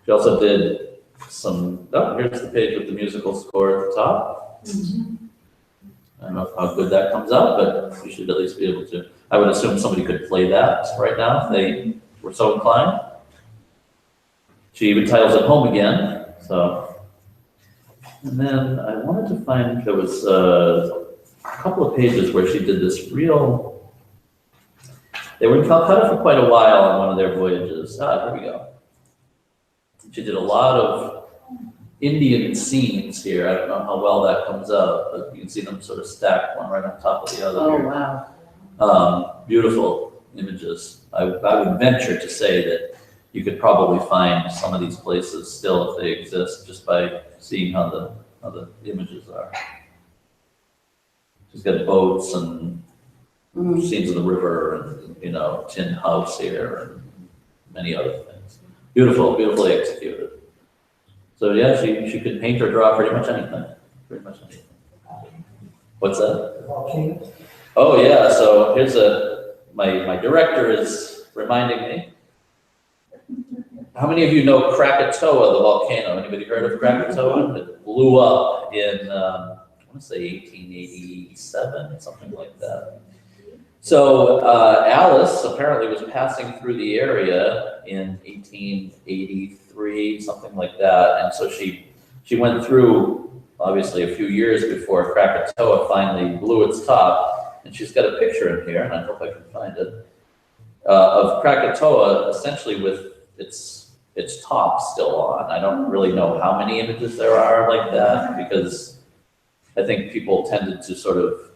She also did some, oh, here's the page with the musical score at the top. I don't know how good that comes out, but you should at least be able to. I would assume somebody could play that right now if they were so inclined. She even titles it Home Again, so. And then I wanted to find, there was a couple of pages where she did this real, they were cut it for quite a while on one of their voyages. Here we go. She did a lot of Indian scenes here. I don't know how well that comes out, but you can see them sort of stacked one right on top of the other. Oh, here. wow. Beautiful images. I would venture to say that you could probably find some of these places still if they exist just by seeing how the images are. She's got boats and scenes of the river and, you know, tin house here and many other things. Beautiful, beautifully executed. So yeah, she could paint or draw pretty much anything. Pretty much anything. What's that? Oh yeah, so here's my director is reminding me. How many of you know Krakatoa, the volcano? Anybody heard of Krakatoa? It blew up in, I want to say 1887, something like that. So Alice apparently was passing through the area in 1883, something like that. And so she went through, obviously, a few years before Krakatoa finally blew its top. And she's got a picture in here, and I hope I can find it, of Krakatoa essentially with its top still on. I don't really know how many images there are like that because I think people tended to sort of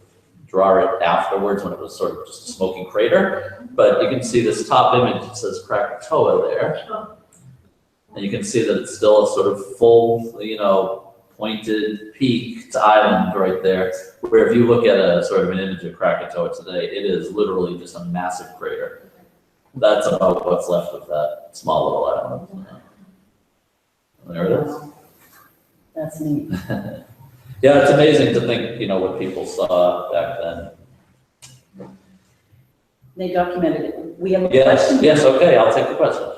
draw it afterwards when it was sort of just a smoking crater. But you can see this top image that says Krakatoa there. And you can see that it's still a sort of full, you know, pointed peaked island right there. Where if you look at a sort of an image of Krakatoa today, it is literally just a massive crater. That's about what's left of that small little island. There it is. That's neat. Yeah, it's amazing to think, you know, what people saw back then. They documented it. We have a Yes, question. yes, okay, I'll take the question.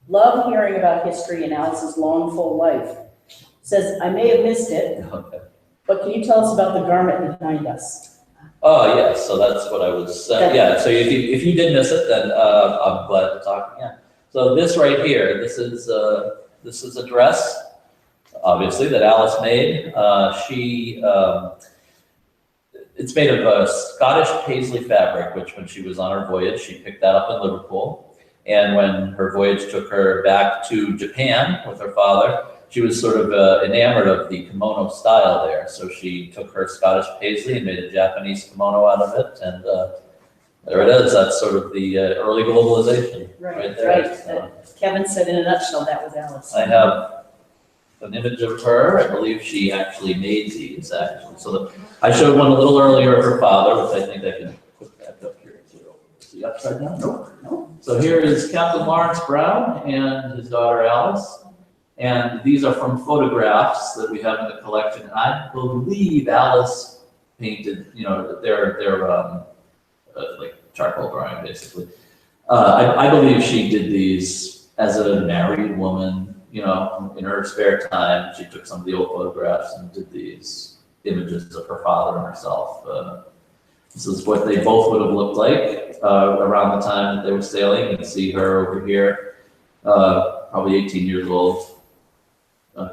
Love hearing about history in Alice's long, full life. Says, I may have missed it, Okay. but can you tell us about the garment behind us? Oh, yes, so that's what I was saying. Yeah, so if you did miss it, then I'm glad to talk again. So this right here, this is a dress, obviously, that Alice made. It's made of Scottish paisley fabric, which when she was on her voyage, she picked that up in Liverpool. And when her voyage took her back to Japan with her father, she was sort of enamored of the kimono style there. So she took her Scottish paisley and made a Japanese kimono out of it. And there it is. That's sort of the early globalization right there. Right. So Kevin said in a nutshell, that was Alice. I have an image of her. I believe she actually made these, actually. So I showed one a little earlier of her father, which I think I can put back up here too. See upside down? Nope. No. So here is Captain Lawrence Brown and his daughter Alice. And these are from photographs that we have in the collection. I believe Alice painted, you know, they're like charcoal drawing, basically. I believe she did these as a married woman, you know, in her spare time. She took some of the old photographs and did these images of her father and herself. This is what they both would have looked like around the time that they were sailing. You can see her over here, probably 18 years old.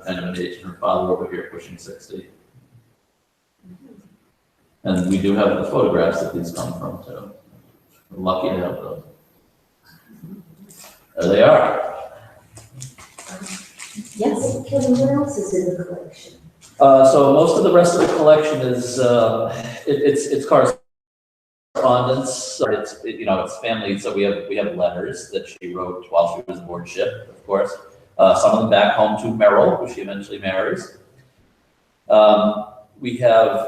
Kind of an age, and her father over here pushing 60. And we do have the photographs that these come from too. We're lucky to have those. There they are. Yes, Kevin, what else is in the collection? So most of the rest of the collection is it's correspondence. It's family. So we have letters that she wrote while she was aboard ship, of course. Some of them back home to Merrill, who she eventually marries. We have,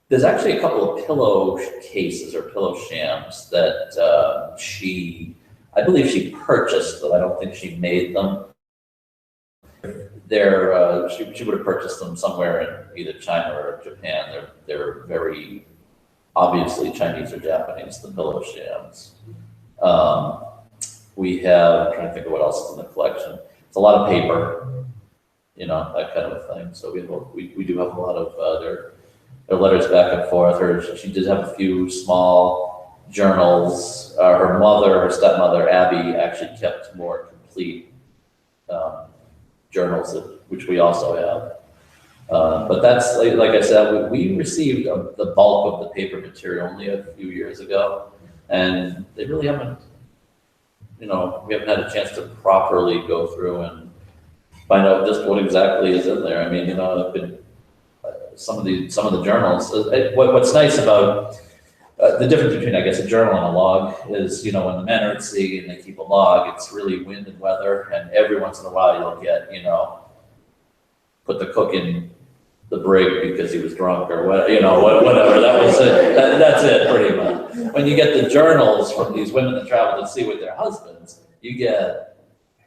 there's actually a couple of pillow cases or pillow shams that I believe she purchased them. I don't think she made them. She would have purchased them somewhere in either China or Japan. They're very obviously Chinese or Japanese, the pillow shams. We have, I'm trying to think of what else is in the collection. It's a lot of paper, you know, that kind of thing. So we do have a lot of their letters back and forth. She did have a few small journals. Her stepmother, Abby, actually kept more complete journals, which we also have. But that's, like I said, we received the bulk of the paper material only a few years ago, and they really haven't, you know, we haven't had a chance to properly go through and find out just what exactly is in there. I mean, you know, some of the journals. What's nice about the difference between, I guess, a journal and a log is, you know, when the men are at sea and they keep a log, it's really wind and weather, and every once in a while you'll get, you know, put the cook in the brig because he was drunk or what, you know, whatever. That was it. That's it, pretty much. When you get the journals from these women that travel to sea with their husbands, you get,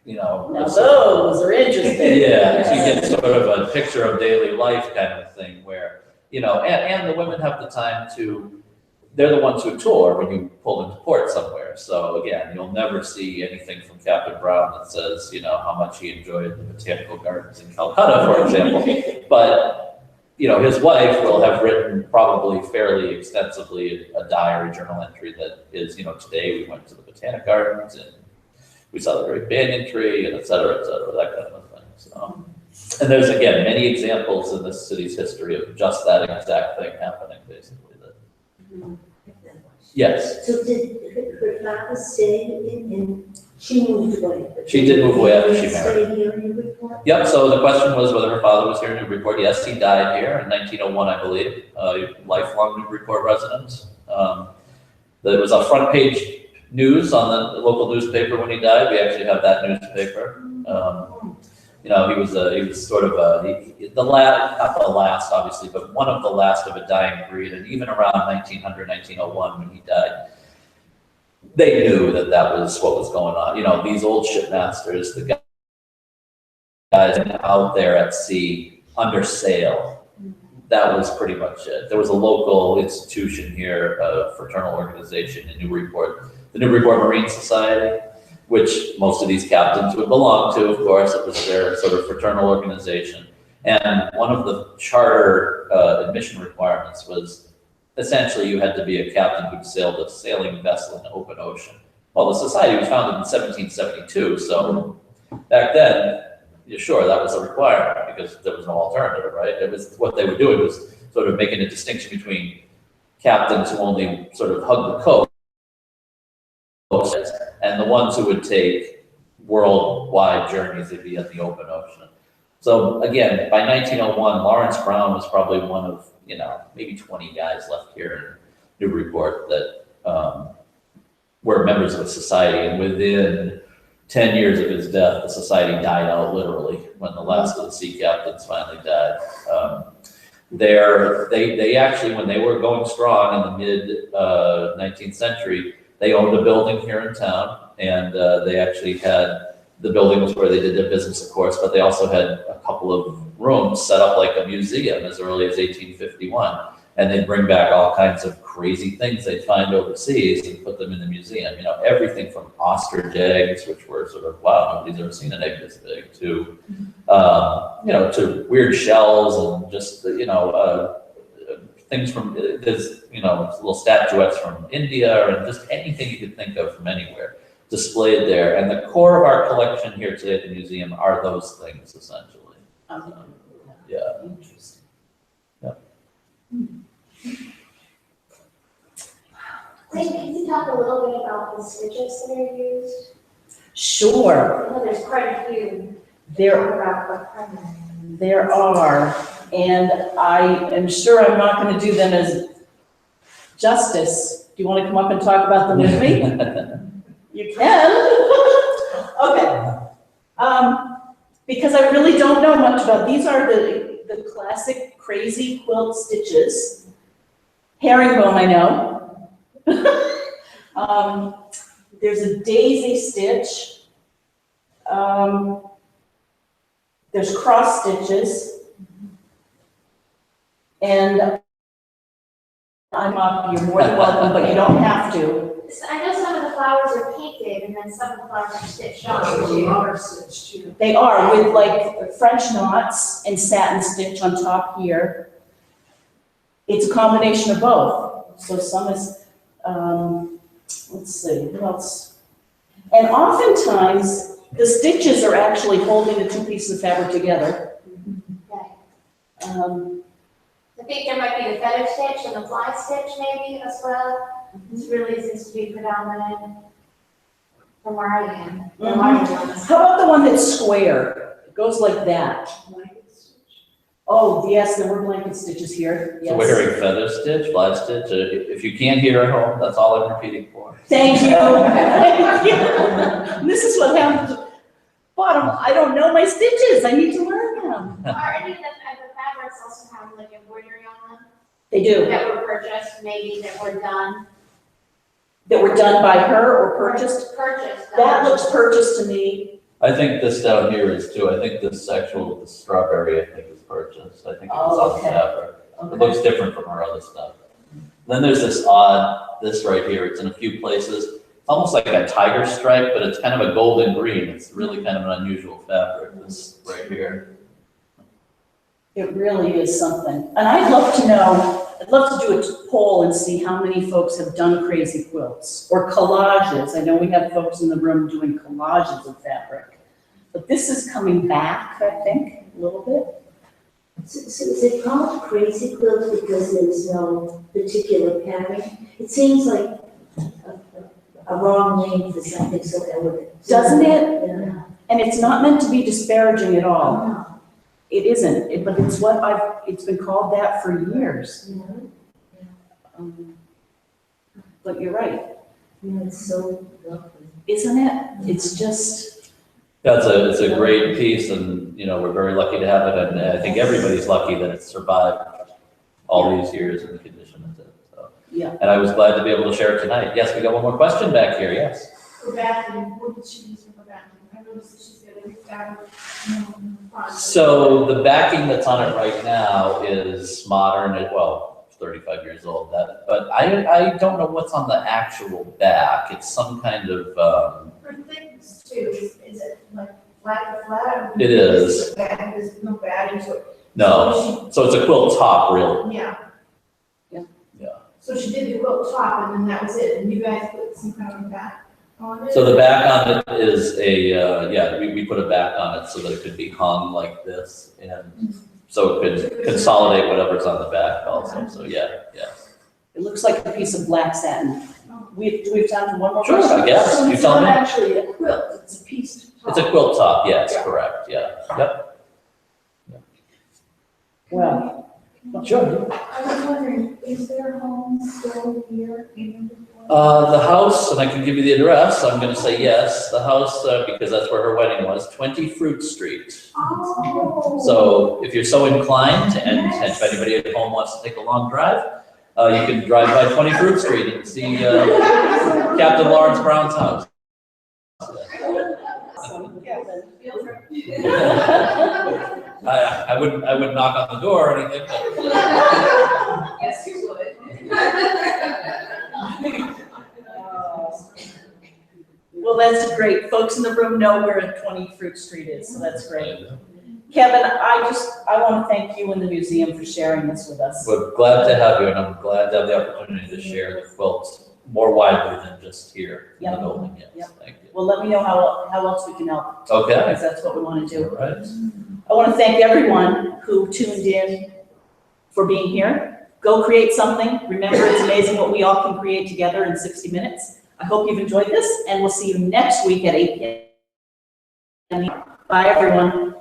you know, now those are interesting. Yeah, so you get sort of a picture of daily life kind of thing where, you know, and the women have the time to, they're the ones who tour when you pull into port somewhere. So again, you'll never see anything from Captain Brown that says, you know, how much he enjoyed the botanical gardens in Calcutta, for example. But, you know, his wife will have written probably fairly extensively a diary journal entry that is, you know, today we went to the botanic gardens and we saw the great banyan tree and et cetera, that kind of thing. So, and there's, again, many examples in this city's history of just that exact thing happening, basically. Yes. So did her father stay in, she moved away? She did move away after she married. Stay here in Newburyport? Yep, so the question was whether her father was here in Newburyport. Yes, he died here in 1901, I believe, lifelong Newburyport resident. There was a front page news on the local newspaper when he died. We actually have that newspaper. You know, he was sort of the last, not the last, obviously, but one of the last of a dying breed. And even around 1900, 1901, when he died, they knew that that was what was going on. You know, these old shipmasters, the guys out there at sea under sail, that was pretty much it. There was a local institution here, a fraternal organization in Newburyport, the Newburyport Marine Society, which most of these captains would belong to, of course. It was their sort of fraternal organization. And one of the charter admission requirements was essentially you had to be a captain who'd sailed a sailing vessel in the open ocean. Well, the society was founded in 1772, so back then, yeah, sure, that was a requirement because there was no alternative, right? It was, what they were doing was sort of making a distinction between captains who only sort of hugged the coast and the ones who would take worldwide journeys to be in the open ocean. So again, by 1901, Lawrence Brown was probably one of, you know, maybe 20 guys left here in Newburyport that were members of the society. And within 10 years of his death, the society died out literally when the last of the sea captains finally died. They actually, when they were going strong in the mid 19th century, they owned a building here in town, and they actually had, the building was where they did their business, of course, but they also had a couple of rooms set up like a museum as early as 1851. And they'd bring back all kinds of crazy things they'd find overseas and put them in the museum. You know, everything from ostrich eggs, which were sort of, wow, nobody's ever seen an egg this big, to, you know, to weird shells and just, you know, things from, there's, you know, little statuettes from India and just anything you could think of from anywhere displayed there. And the core of our collection here today at the museum are those things, essentially. Yeah. Interesting. Yeah. Can you talk a little bit about the stitches that are used? Sure. I know there's quite a few. There are, and I am sure I'm not going to do them as justice. Do you want to come up and talk about them with me? You can. Okay. Because I really don't know much about, these are the classic crazy quilt stitches. Herringbone, I know. There's a daisy stitch. There's cross stitches. And I'm up, you're more than welcome, but you don't have to. I know some of the flowers are painted and then some of the flowers are stitched on. They are stitched too. They are with like French knots and satin stitch on top here. It's a combination of both. So some is, let's see, what else? And oftentimes, the stitches are actually holding the two pieces of fabric together. Okay. Um, I think there might be the feather stitch and the fly stitch maybe as well. This really seems to be predominant from where I am. How about the one that's square? It goes like that. Oh, yes, there were blanket stitches here, So we're yes. hearing feather stitch, fly stitch. If you can't hear at home, that's all I'm repeating for. Thank you. Thank you. And this is what happens. Bottom, I don't know my stitches. I need to learn them. Are any of the fabrics also have like embroidery on them They do. that were purchased, maybe that were done? That were done by her or purchased? Purchased. That looks purchased to me. I think this down here is too. I think this actual, the strawberry, I think is purchased. I think it was Oh, on okay. fabric. It Okay. looks different from our other stuff. Then there's this odd, this right here, it's in a few places. It's almost like a tiger stripe, but it's kind of a golden green. It's really kind of an unusual fabric, this right here. It really is something. And I'd love to know, I'd love to do a poll and see how many folks have done crazy quilts or collages. I know we have folks in the room doing collages of fabric. But this is coming back, I think, a little bit. So is it called crazy quilt because there's no particular pattern? It seems like a wrong name for something so elegant. Doesn't it? Yeah. And it's not meant to be disparaging at all. Oh, It isn't, but it's what it's been called that for years. yeah. But you're right, Yeah, it's so lovely. isn't it? It's just, Yeah, it's a great piece and, you know, we're very lucky to have it. And I think everybody's lucky that it's survived all these years in the condition it's in. So. yeah. And I was glad to be able to share it tonight. Yes, we got one more question back here, yes. For bathroom, what did she use for bathroom? I noticed that she's got a fabric. So the backing that's on it right now is modern, well, it's 35 years old, but I don't know what's on the actual back. It's some kind of, Her thickness too, is it like flat? It is. There's no batting to it. no, so it's a quilt top, really. Yeah. Yeah. Yeah. So she did the quilt top and then that was it, and you guys put some kind of back on it? So the back on it is we put a back on it so that it could be hung like this, and so it could consolidate whatever's on the back also, so yeah. It looks like a piece of black satin. Do we have time for one more Sure, question? I guess, you It's tell not me. actually a quilt, it's a piece. It's a quilt top, yes, correct, yeah, yep. Well, sure. I was wondering, is their home still here in Newburyport? The house, and I can give you the address, I'm gonna say yes, the house, because that's where her wedding was, 20 Fruit Street. Oh. So if you're so inclined, and if anybody at home wants to take a long drive, you can drive by 20 Fruit Street and see Captain Lawrence Brown's house. I wouldn't knock on the door or anything, but. Yes, you would. Well, that's great. Folks in the room know where 20 Fruit Street is, so that's great. Kevin, I want to thank you and the museum for sharing this with us. We're glad to have you, and I'm glad to have the opportunity to share the quilts more widely than just here in the Yep. building, yes, Yep. thank you. Well, let me know how else we can help, Okay, because that's what we want to do. all right. I want to thank everyone who tuned in for being here. Go create something. Remember, it's amazing what we all can create together in 60 minutes. I hope you've enjoyed this, and we'll see you next week at 8 p.m. Bye, everyone.